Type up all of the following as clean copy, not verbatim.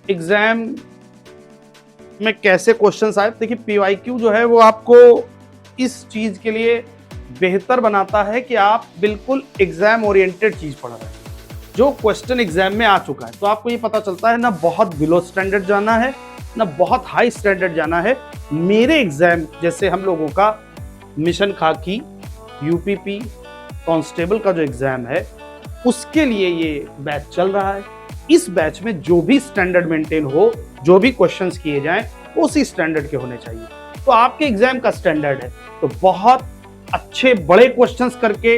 Exam में कैसे questions आए। देखिए पीवाईक्यू जो है वो आपको इस चीज के लिए बेहतर बनाता है कि आप बिल्कुल एग्जाम ओरिएंटेड चीज पढ़ रहे हैं। जो क्वेश्चन एग्जाम में आ चुका है तो आपको ये पता चलता है ना बहुत बिलो स्टैंडर्ड जाना है ना बहुत हाई स्टैंडर्ड जाना है। मेरे एग्जाम जैसे हम लोगों का मिशन खाकी, यूपीपी, कांस्टेबल का जो एग्जाम है उसके लिए ये बैच चल रहा है। इस बैच में जो भी स्टैंडर्ड मेंटेन हो, जो भी क्वेश्चंस किए जाएं उसी स्टैंडर्ड के होने चाहिए। तो आपके एग्जाम का स्टैंडर्ड है तो बहुत अच्छे बड़े क्वेश्चंस करके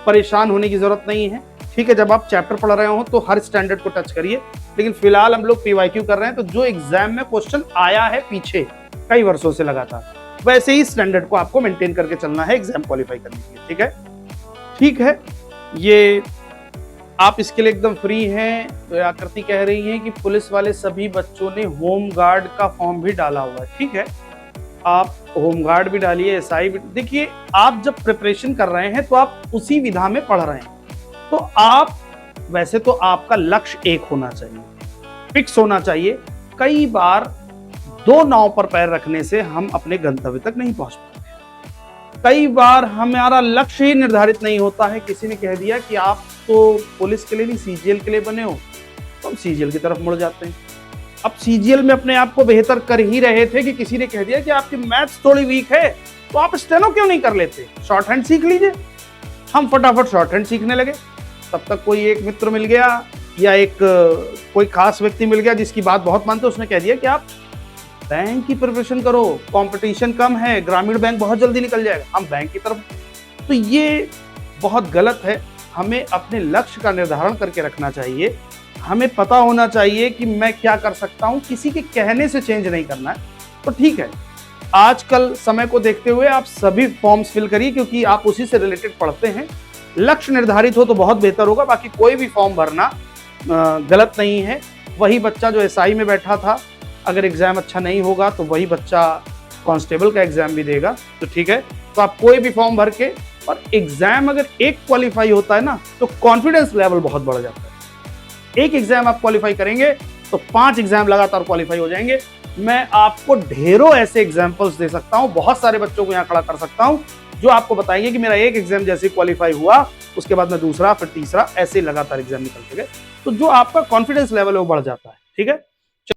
परेशान होने की जरूरत नहीं है। ठीक है, जब आप चैप्टर पढ़ रहे हो तो हर स्टैंडर्ड को टच करिए, लेकिन फिलहाल हम लोग पीवाईक्यू कर रहे हैं तो जो एग्जाम में क्वेश्चन आया है पीछे कई वर्षों से लगातार, वैसे ही स्टैंडर्ड को आपको मेंटेन करके चलना है एग्जाम क्वालिफाई करने के लिए। ठीक है, ये आप इसके लिए एकदम फ्री हैं। तो आकृति कह रही है कि पुलिस वाले सभी बच्चों ने होम गार्ड का फॉर्म भी डाला हुआ है। ठीक है, आप होम गार्ड भी डालिए, एसआई भी। देखिए आप जब प्रिपरेशन कर रहे हैं तो आप उसी विधा में पढ़ रहे हैं, तो आप वैसे तो आपका लक्ष्य एक होना चाहिए, फिक्स होना चाहिए। कई बार दो नाव पर पैर रखने से हम अपने गंतव्य तक नहीं पहुंच पाते। कई बार हमारा लक्ष्य ही निर्धारित नहीं होता है। किसी ने कह दिया कि आप तो पुलिस के लिए नहीं सीजीएल के लिए बने हो, तो हम सीजीएल की तरफ मुड़ जाते हैं। अब सीजीएल में अपने आप को बेहतर कर ही रहे थे कि किसी ने कह दिया कि आपकी मैथ्स थोड़ी वीक है तो आप स्टेनो क्यों नहीं कर लेते, शॉर्ट हैंड सीख लीजिए। हम फटाफट शॉर्ट हैंड सीखने लगे। तब तक कोई एक मित्र मिल गया या एक कोई खास व्यक्ति मिल गया जिसकी बात बहुत मानते, उसने कह दिया कि आप बैंक की प्रिपरेशन करो, कंपटीशन कम है, ग्रामीण बैंक बहुत जल्दी निकल जाएगा, हम बैंक की तरफ। तो ये बहुत गलत है। हमें अपने लक्ष्य का निर्धारण करके रखना चाहिए। हमें पता होना चाहिए कि मैं क्या कर सकता हूं, किसी के कहने से चेंज नहीं करना है। तो ठीक है, आजकल समय को देखते हुए आप सभी फॉर्म्स फिल करिए क्योंकि आप उसी से रिलेटेड पढ़ते हैं। लक्ष्य निर्धारित हो तो बहुत बेहतर होगा, बाकी कोई भी फॉर्म भरना गलत नहीं है। वही बच्चा जो एसआई में बैठा था, अगर एग्जाम अच्छा नहीं होगा तो वही बच्चा कांस्टेबल का एग्जाम भी देगा। तो ठीक है, तो आप कोई भी फॉर्म भर के, और एग्जाम अगर एक क्वालिफाई होता है ना तो कॉन्फिडेंस लेवल बहुत बढ़ जाता है। एक एग्जाम आप क्वालिफाई करेंगे तो 5 एग्जाम लगातार क्वालिफाई हो जाएंगे। मैं आपको ढेरों ऐसे एग्जाम्पल्स दे सकता हूं, बहुत सारे बच्चों को यहाँ खड़ा कर सकता हूं जो आपको बताएंगे कि मेरा एक एग्जाम जैसे क्वालिफाई हुआ उसके बाद में दूसरा, फिर तीसरा, ऐसे लगातार एग्जाम निकलते गए। तो जो आपका कॉन्फिडेंस लेवल है वो बढ़ जाता है। ठीक है।